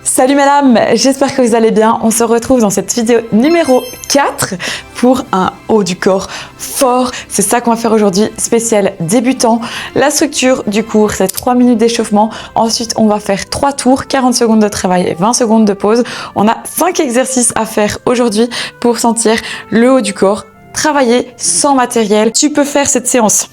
Salut madame, j'espère que vous allez bien. On se retrouve dans cette vidéo numéro 4 pour un haut du corps fort. C'est ça qu'on va faire aujourd'hui, spécial débutant. La structure du cours, c'est 3 minutes d'échauffement. Ensuite, on va faire 3 tours, 40 secondes de travail et 20 secondes de pause. On a 5 exercices à faire aujourd'hui pour sentir le haut du corps. Travailler sans matériel. Tu peux faire cette séance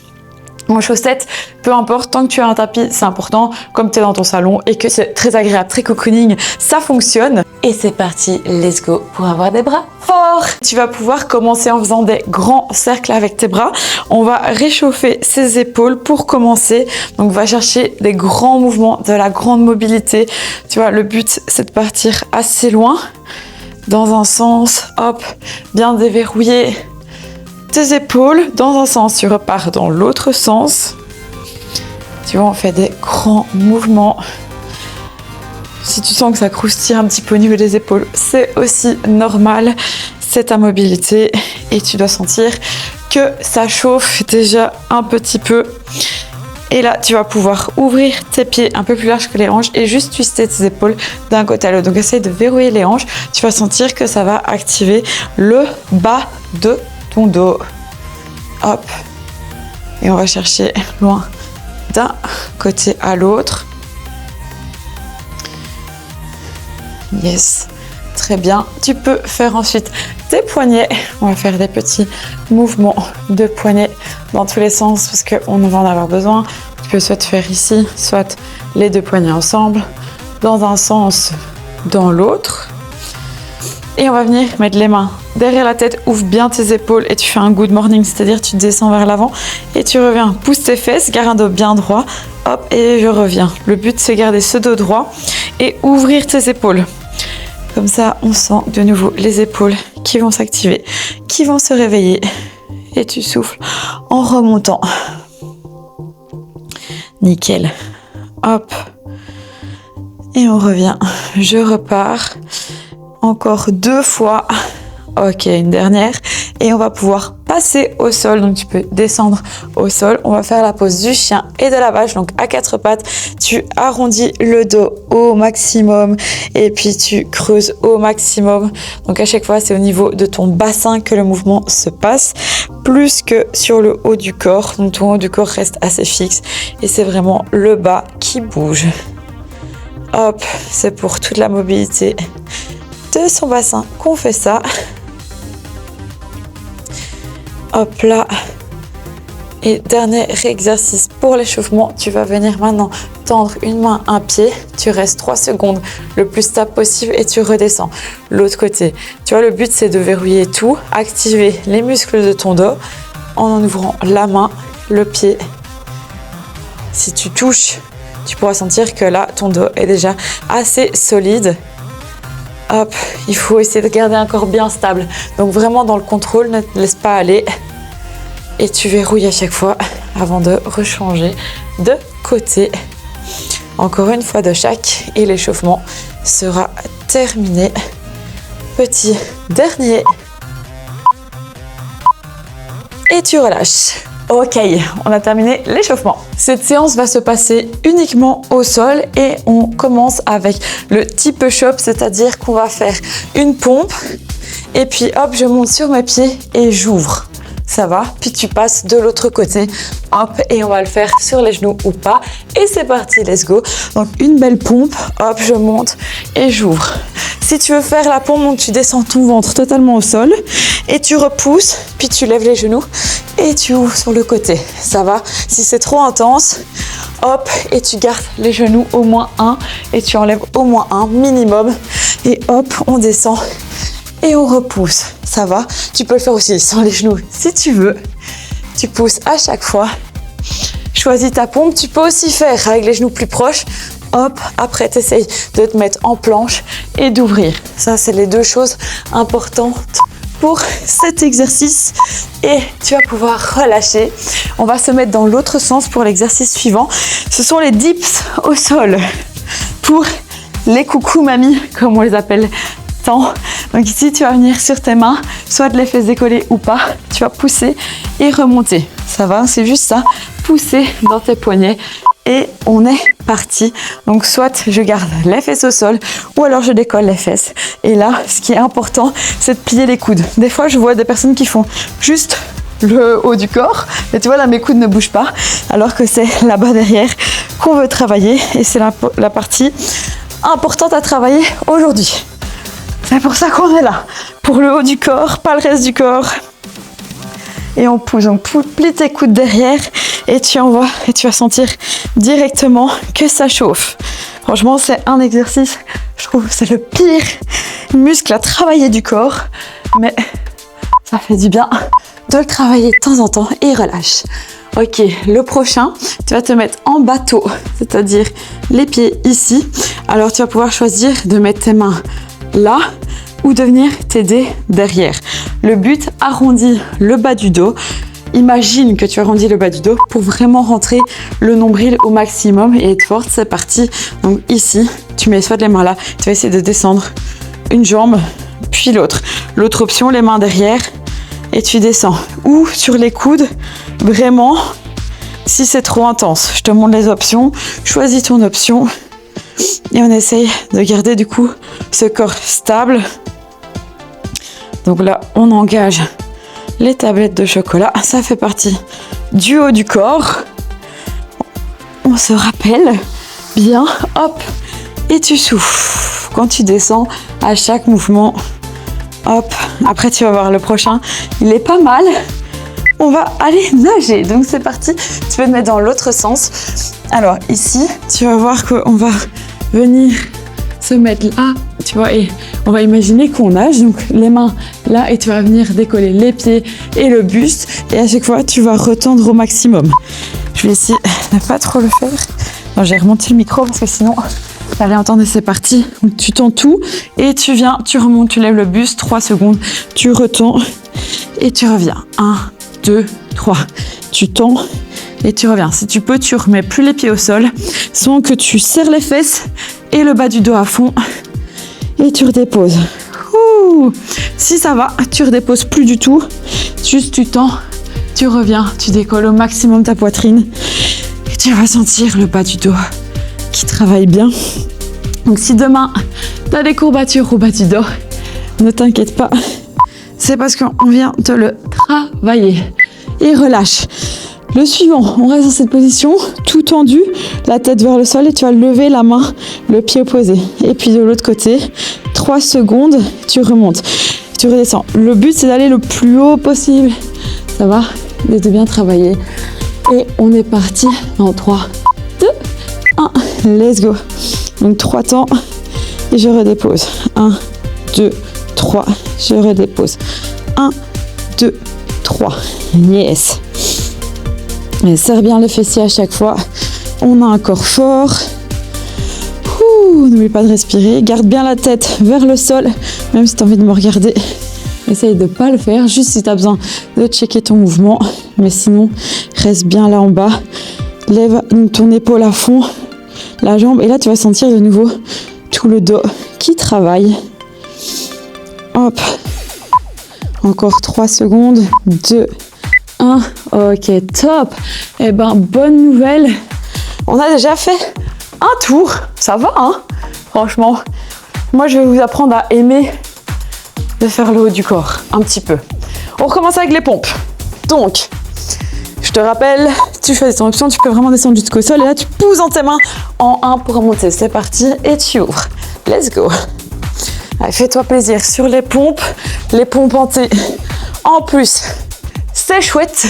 en chaussettes, peu importe, tant que tu as un tapis, c'est important, comme tu es dans ton salon et que c'est très agréable, très cocooning, ça fonctionne. Et c'est parti, let's go pour avoir des bras forts. Tu vas pouvoir commencer en faisant des grands cercles avec tes bras. On va réchauffer ses épaules pour commencer. Donc, on va chercher des grands mouvements, de la grande mobilité. Tu vois, le but, c'est de partir assez loin, dans un sens, hop, bien déverrouiller tes épaules dans un sens, tu repars dans l'autre sens. Tu vois, on fait des grands mouvements. Si tu sens que ça croustille un petit peu au niveau des épaules, c'est aussi normal, c'est ta mobilité et tu dois sentir que ça chauffe déjà un petit peu. Et là, tu vas pouvoir ouvrir tes pieds un peu plus large que les hanches et juste twister tes épaules d'un côté à l'autre. Donc, essaye de verrouiller les hanches. Tu vas sentir que ça va activer le bas de ton dos. Hop. Et on va chercher loin d'un côté à l'autre. Yes. Très bien. Tu peux faire ensuite tes poignets. On va faire des petits mouvements de poignets dans tous les sens parce qu'on va en avoir besoin. Tu peux soit faire ici, soit les deux poignets ensemble, dans un sens, dans l'autre. Et on va venir mettre les mains derrière la tête, ouvre bien tes épaules et tu fais un good morning, c'est-à-dire tu descends vers l'avant et tu reviens, pousse tes fesses, garde un dos bien droit, hop, et je reviens. Le but, c'est garder ce dos droit et ouvrir tes épaules. Comme ça, on sent de nouveau les épaules qui vont s'activer, qui vont se réveiller et tu souffles en remontant. Nickel. Hop. Et on revient. Je repars. Encore 2 fois. Ok, une dernière. Et on va pouvoir passer au sol. Donc, tu peux descendre au sol. On va faire la pose du chien et de la vache. Donc, à 4 pattes, tu arrondis le dos au maximum. Et puis, tu creuses au maximum. Donc, à chaque fois, c'est au niveau de ton bassin que le mouvement se passe. Plus que sur le haut du corps. Donc, ton haut du corps reste assez fixe. Et c'est vraiment le bas qui bouge. Hop, c'est pour toute la mobilité de son bassin qu'on fait ça. Hop là. Et dernier exercice pour l'échauffement, tu vas venir maintenant tendre une main, un pied. Tu restes 3 secondes le plus stable possible et tu redescends. L'autre côté. Tu vois, le but, c'est de verrouiller tout, activer les muscles de ton dos en ouvrant la main, le pied. Si tu touches, tu pourras sentir que là, ton dos est déjà assez solide. Hop, il faut essayer de garder un corps bien stable. Donc vraiment dans le contrôle, ne te laisse pas aller. Et tu verrouilles à chaque fois avant de rechanger de côté. Encore une fois de chaque et l'échauffement sera terminé. Petit dernier. Et tu relâches. Ok, on a terminé l'échauffement. Cette séance va se passer uniquement au sol et on commence avec le type push-up, c'est-à-dire qu'on va faire une pompe et puis hop, je monte sur mes pieds et j'ouvre. Ça va, puis tu passes de l'autre côté, hop, et on va le faire sur les genoux ou pas. Et c'est parti, let's go. Donc une belle pompe, hop, je monte et j'ouvre. Si tu veux faire la pompe, donc tu descends ton ventre totalement au sol et tu repousses, puis tu lèves les genoux et tu ouvres sur le côté. Ça va. Si c'est trop intense, hop, et tu gardes les genoux au moins 1 et tu enlèves au moins 1 minimum. Et hop, on descend et on repousse. Ça va. Tu peux le faire aussi sans les genoux si tu veux. Tu pousses à chaque fois. Choisis ta pompe. Tu peux aussi faire avec les genoux plus proches. Hop, après tu essayes de te mettre en planche et d'ouvrir. Ça, c'est les 2 choses importantes pour cet exercice. Et tu vas pouvoir relâcher. On va se mettre dans l'autre sens pour l'exercice suivant. Ce sont les dips au sol pour les coucou mamies, comme on les appelle tant. Donc ici, tu vas venir sur tes mains, soit de les fesses décollées ou pas. Tu vas pousser et remonter. Ça va, c'est juste ça. Pousser dans tes poignets et on est parti. Donc soit je garde les fesses au sol ou alors je décolle les fesses. Et là, ce qui est important, c'est de plier les coudes. Des fois, je vois des personnes qui font juste le haut du corps, mais tu vois là, mes coudes ne bougent pas, alors que c'est là-bas derrière qu'on veut travailler et c'est la partie importante à travailler aujourd'hui. C'est pour ça qu'on est là, pour le haut du corps, pas le reste du corps. Et on pousse, on plie tes coudes derrière et tu envoies et tu vas sentir directement que ça chauffe. Franchement, c'est un exercice, je trouve, c'est le pire muscle à travailler du corps, mais ça fait du bien de le travailler de temps en temps et relâche. Ok, le prochain, tu vas te mettre en bateau, c'est-à-dire les pieds ici. Alors tu vas pouvoir choisir de mettre tes mains là ou de venir t'aider derrière. Le but, arrondis le bas du dos. Imagine que tu arrondis le bas du dos pour vraiment rentrer le nombril au maximum et être forte. C'est parti. Donc ici, tu mets soit les mains là, tu vas essayer de descendre une jambe, puis l'autre. L'autre option, les mains derrière et tu descends. Ou sur les coudes, vraiment, si c'est trop intense. Je te montre les options. Choisis ton option et on essaye de garder du coup ce corps stable. Donc là, on engage les tablettes de chocolat. Ça fait partie du haut du corps. On se rappelle bien, hop, et tu souffles. Quand tu descends, à chaque mouvement, hop, après tu vas voir le prochain. Il est pas mal. On va aller nager. Donc c'est parti. Tu peux te mettre dans l'autre sens. Alors ici, tu vas voir qu'on va venir se mettre là, tu vois, et on va imaginer qu'on nage, donc les mains là, et tu vas venir décoller les pieds et le buste, et à chaque fois, tu vas retendre au maximum. Je vais essayer de pas trop le faire. Non, j'ai remonté le micro parce que sinon, tu allais entendre, c'est parti. Donc, tu tends tout, et tu viens, tu remontes, tu lèves le buste, 3 secondes, tu retends, et tu reviens. 1, 2, 3. Tu tends, et tu reviens. Si tu peux, tu remets plus les pieds au sol, sans que tu serres les fesses et le bas du dos à fond. Et tu redéposes. Ouh. Si ça va, tu redéposes plus du tout. Juste tu tends, tu reviens, tu décolles au maximum ta poitrine. Et tu vas sentir le bas du dos qui travaille bien. Donc si demain, tu as des courbatures au bas du dos, ne t'inquiète pas. C'est parce qu'on vient de le travailler. Et relâche. Le suivant, on reste dans cette position, tout tendu, la tête vers le sol et tu vas lever la main, le pied opposé. Et puis de l'autre côté, 3 secondes, tu remontes, tu redescends. Le but, c'est d'aller le plus haut possible. Ça va, de bien travailler. Et on est parti dans 3, 2, 1, let's go. Donc 3 temps et je redépose. 1, 2, 3, je redépose. 1, 2, 3, yes. Et serre bien le fessier à chaque fois. On a un corps fort. N'oublie pas de respirer. Garde bien la tête vers le sol. Même si tu as envie de me regarder, essaye de ne pas le faire. Juste si tu as besoin de checker ton mouvement. Mais sinon, reste bien là en bas. Lève ton épaule à fond. La jambe. Et là, tu vas sentir de nouveau tout le dos qui travaille. Hop. Encore 3 secondes. 2, 1, ok, top. Eh ben, bonne nouvelle. On a déjà fait un tour. Ça va, hein? Franchement, moi, je vais vous apprendre à aimer de faire le haut du corps, un petit peu. On recommence avec les pompes. Donc, je te rappelle, tu choisis ton option, tu peux vraiment descendre jusqu'au sol. Et là, tu pousses dans tes mains en 1 pour remonter. C'est parti. Et tu ouvres. Let's go. Allez, fais-toi plaisir sur les pompes en T. En plus, c'est chouette.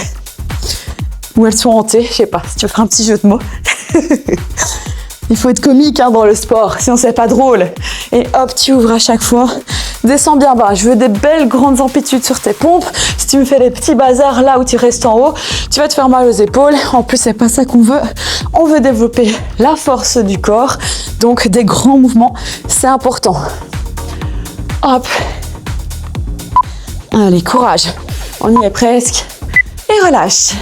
Ou elles sont hantées, je sais pas, si tu veux faire un petit jeu de mots. Il faut être comique dans le sport, sinon c'est pas drôle. Et hop, tu ouvres à chaque fois. Descends bien bas. Je veux des belles grandes amplitudes sur tes pompes. Si tu me fais des petits bazars là où tu restes en haut, tu vas te faire mal aux épaules. En plus, c'est pas ça qu'on veut. On veut développer la force du corps. Donc, des grands mouvements, c'est important. Hop. Allez, courage. On y est presque. Et relâche.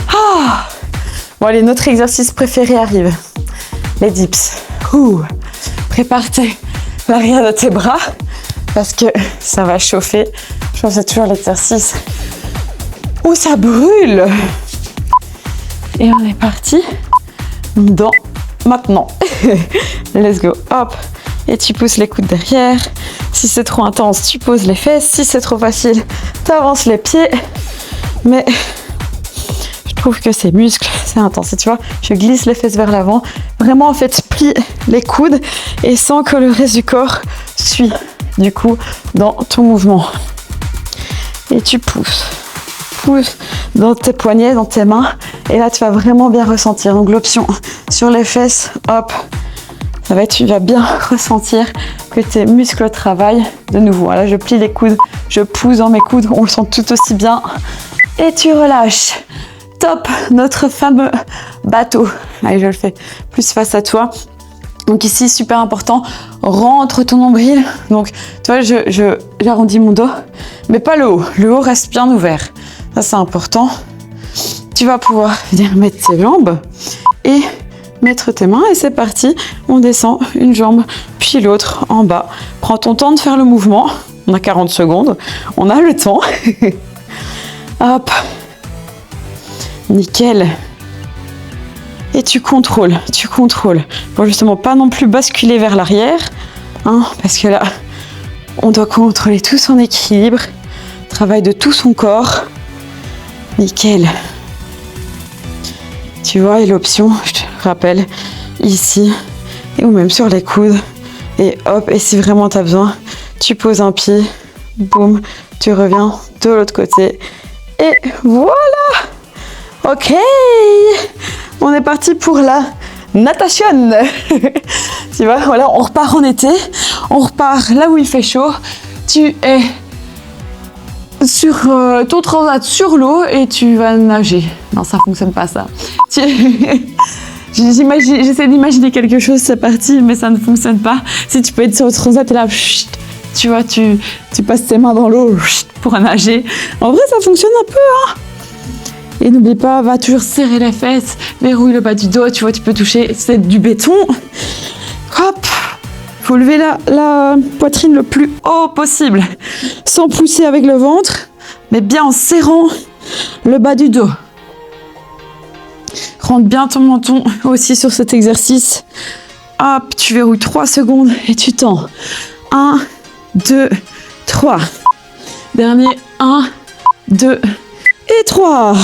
Ah. Bon, allez, notre exercice préféré arrive. Les dips. Ouh. Prépare l'arrière de tes bras parce que ça va chauffer. Je pense que c'est toujours l'exercice où ça brûle. Et on est parti. dans maintenant. Let's go, hop. Et tu pousses les coudes derrière. Si c'est trop intense, tu poses les fesses. Si c'est trop facile, tu avances les pieds. Mais je trouve que ces muscles, c'est intense. Et tu vois, je glisse les fesses vers l'avant. Vraiment, en fait, plie les coudes et sens que le reste du corps suit, du coup, dans ton mouvement. Et tu pousses. Pousse dans tes poignets, dans tes mains. Et là, tu vas vraiment bien ressentir. Donc, l'option sur les fesses, hop. Ça va être, tu vas bien ressentir que tes muscles travaillent de nouveau. Là, je plie les coudes, je pousse dans mes coudes. On le sent tout aussi bien. Et tu relâches. Top, notre fameux bateau. Allez, je le fais plus face à toi. Donc ici, super important, rentre ton nombril. Donc, tu vois, j'arrondis mon dos, mais pas le haut. Le haut reste bien ouvert. Ça, c'est important. Tu vas pouvoir venir mettre tes jambes et mettre tes mains. Et c'est parti. On descend une jambe, puis l'autre en bas. Prends ton temps de faire le mouvement. On a 40 secondes. On a le temps. Hop. Nickel. Et tu contrôles. Pour justement pas non plus basculer vers l'arrière, hein, parce que là, on doit contrôler tout son équilibre, travail de tout son corps. Nickel. Tu vois, et l'option, je te rappelle, ici, ou même sur les coudes. Et hop, et si vraiment tu as besoin, tu poses un pied, boum, tu reviens de l'autre côté. Et voilà! Ok! On est parti pour la natation. Tu vois, voilà, on repart en été, on repart là où il fait chaud. Tu es sur ton transat sur l'eau et tu vas nager. Non, ça fonctionne pas ça. J'essaie d'imaginer quelque chose, c'est parti, mais ça ne fonctionne pas. Si tu peux être sur le transat et là, tu vois, tu passes tes mains dans l'eau pour nager. En vrai, ça fonctionne un peu, hein. Et n'oublie pas, va toujours serrer les fesses, verrouille le bas du dos, tu vois, tu peux toucher, c'est du béton. Hop, faut lever la poitrine le plus haut possible, sans pousser avec le ventre, mais bien en serrant le bas du dos. Rentre bien ton menton aussi sur cet exercice. Hop, tu verrouilles 3 secondes et tu tends. 1, 2, 3. Dernier, 1, 2 et 3.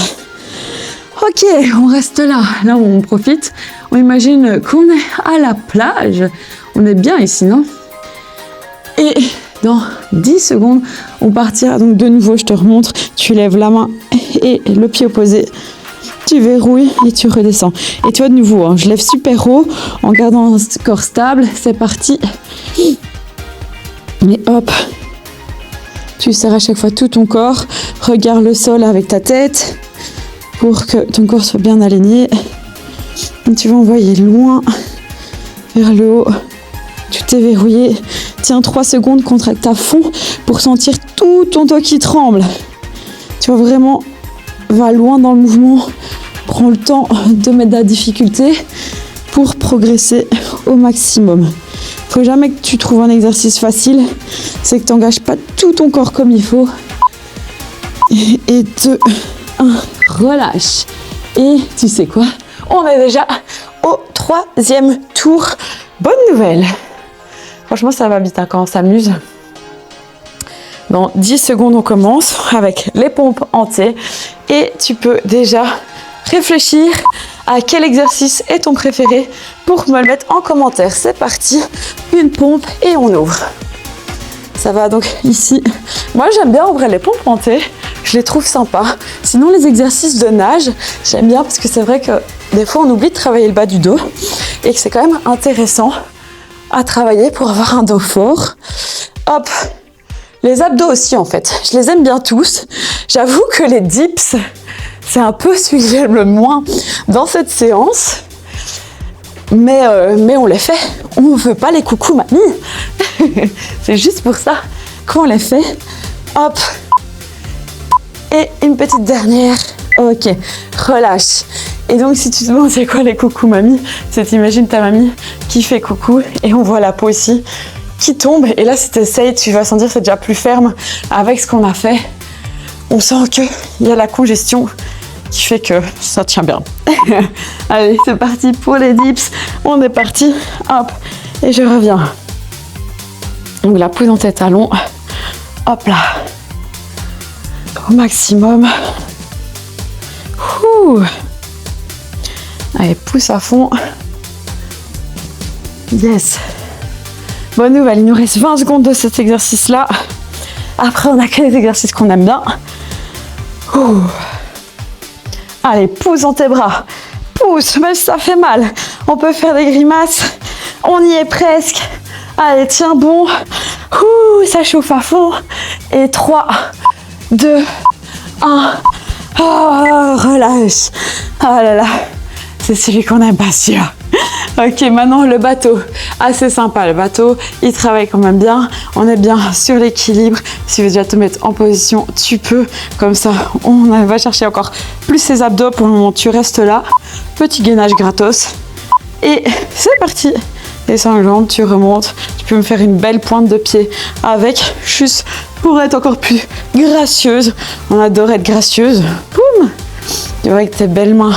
Ok, on reste là. Là, on profite. On imagine qu'on est à la plage. On est bien ici, non? Et dans 10 secondes, on partira. Donc, de nouveau, je te remontre. Tu lèves la main et le pied opposé. Tu verrouilles et tu redescends. Et tu vois, de nouveau, hein, je lève super haut en gardant un corps stable. C'est parti. Et hop. Tu serres à chaque fois tout ton corps. Regarde le sol avec ta tête pour que ton corps soit bien aligné. Et tu vas envoyer loin vers le haut. Tu t'es verrouillé. Tiens 3 secondes, contracte à fond pour sentir tout ton dos qui tremble. Tu vas vraiment, va loin dans le mouvement. Prends le temps de mettre de la difficulté pour progresser au maximum. Faut jamais que tu trouves un exercice facile, c'est que tu n'engages pas tout ton corps comme il faut. Et 2, 1, relâche. Et tu sais quoi? On est déjà au 3e tour. Bonne nouvelle. Franchement, ça va vite hein, quand on s'amuse. Dans 10 secondes, on commence avec les pompes en T. Et tu peux déjà réfléchir à quel exercice est ton préféré pour me le mettre en commentaire. C'est parti, une pompe et on ouvre. Ça va donc ici. Moi j'aime bien en vrai les pompes en T, je les trouve sympas. Sinon les exercices de nage, j'aime bien parce que c'est vrai que des fois on oublie de travailler le bas du dos et que c'est quand même intéressant à travailler pour avoir un dos fort. Hop, les abdos aussi en fait, je les aime bien tous. J'avoue que les dips, c'est un peu celui que j'aime le moins dans cette séance. Mais on les fait. On ne veut pas les coucou mamie. C'est juste pour ça qu'on les fait. Hop. Et une petite dernière. Ok. Relâche. Et donc, si tu te demandes c'est quoi les coucou mamie, c'est t'imagines ta mamie qui fait coucou et on voit la peau ici qui tombe. Et là, si tu essayes, tu vas sentir que c'est déjà plus ferme avec ce qu'on a fait. On sent qu'il y a la congestion qui fait que ça tient bien. Allez, c'est parti pour les dips. On est parti. Hop, et je reviens. Donc la pousse dans tes talons. Hop là. Au maximum. Ouh. Allez, pousse à fond. Yes. Bonne nouvelle, il nous reste 20 secondes de cet exercice-là. Après, on a que les exercices qu'on aime bien. Ouh. Allez, pousse dans tes bras. Pousse, même si ça fait mal. On peut faire des grimaces. On y est presque. Allez, tiens bon. Ouh, ça chauffe à fond. Et 3, 2, 1. Oh, relâche. Oh là là. C'est celui qu'on aime pas, celui-là. Ok, maintenant le bateau, assez sympa le bateau, il travaille quand même bien, on est bien sur l'équilibre. Si tu veux déjà te mettre en position, tu peux, comme ça on va chercher encore plus ses abdos. Pour le moment tu restes là, petit gainage gratos et c'est parti. Descends les jambes, tu remontes, tu peux me faire une belle pointe de pied avec, juste pour être encore plus gracieuse. On adore être gracieuse. Boum. Tu vois avec tes belles mains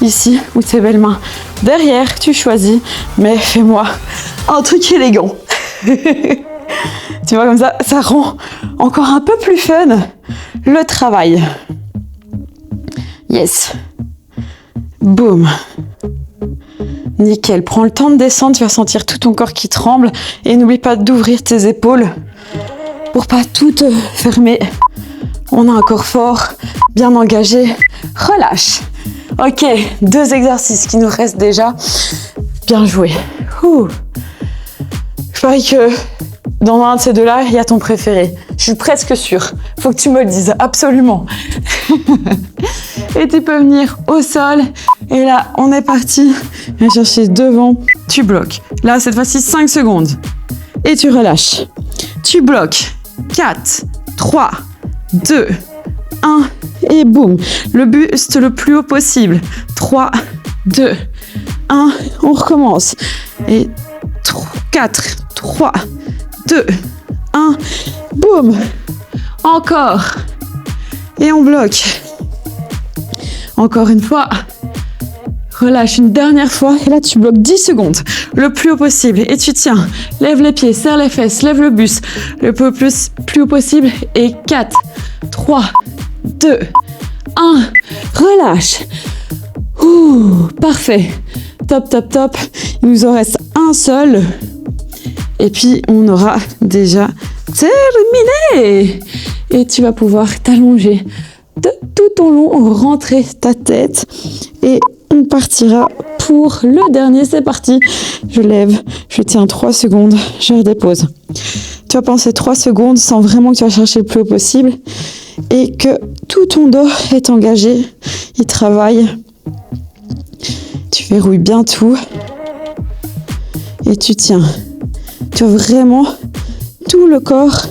ici ou tes belles mains derrière, tu choisis, mais fais-moi un truc élégant. Tu vois, comme ça rend encore un peu plus fun le travail. Yes. Boum. Nickel. Prends le temps de descendre, tu vas sentir tout ton corps qui tremble. Et n'oublie pas d'ouvrir tes épaules pour pas tout te fermer. On a un corps fort, bien engagé. Relâche. Ok, 2 exercices qui nous restent déjà. Bien joué. Ouh. Je parie que dans un de ces deux-là, il y a ton préféré. Je suis presque sûre. Faut que tu me le dises, absolument. Et tu peux venir au sol. Et là, on est parti. Viens chercher devant. Tu bloques. Là, cette fois-ci, 5 secondes. Et tu relâches. Tu bloques. 4, 3, 2, 1. Et boum, le buste le plus haut possible. 3, 2, 1, on recommence. Et 4, 3, 2, 1, boum. Encore. Et on bloque. Encore une fois. Relâche une dernière fois. Et là, tu bloques 10 secondes. Le plus haut possible. Et tu tiens. Lève les pieds, serre les fesses, lève le buste. Le plus haut possible. Et 4, 3, 2, 1, relâche. Ouh, parfait. Top, top, top. Il nous en reste un seul. Et puis, on aura déjà terminé. Et tu vas pouvoir t'allonger de tout au long, rentrer ta tête. Et on partira pour le dernier. C'est parti. Je lève, je tiens 3 secondes, je redépose. Tu vas penser 3 secondes sans vraiment que tu vas chercher le plus haut possible. Et que tout ton dos est engagé, il travaille. Tu verrouilles bien tout. Et tu tiens. Tu as vraiment tout le corps,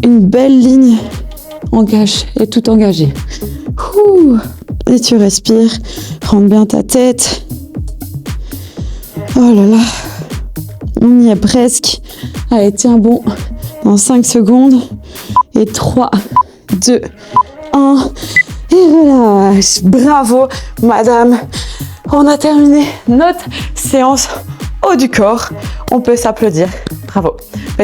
une belle ligne, engage et tout engagé. Ouh. Et tu respires, rentre bien ta tête. Oh là là, on y est presque. Allez, tiens bon, dans 5 secondes. Et 3, 2, 1, et relâche. Bravo, madame. On a terminé notre séance haut du corps. On peut s'applaudir. Bravo.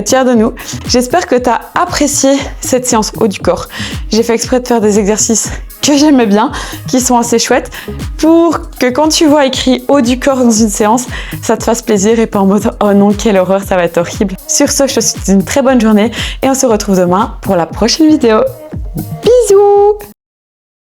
Fier de nous. J'espère que tu as apprécié cette séance haut du corps. J'ai fait exprès de faire des exercices que j'aimais bien, qui sont assez chouettes, pour que quand tu vois écrit haut du corps dans une séance, ça te fasse plaisir et pas en mode oh non, quelle horreur, ça va être horrible. Sur ce, je te souhaite une très bonne journée et on se retrouve demain pour la prochaine vidéo. Bisous!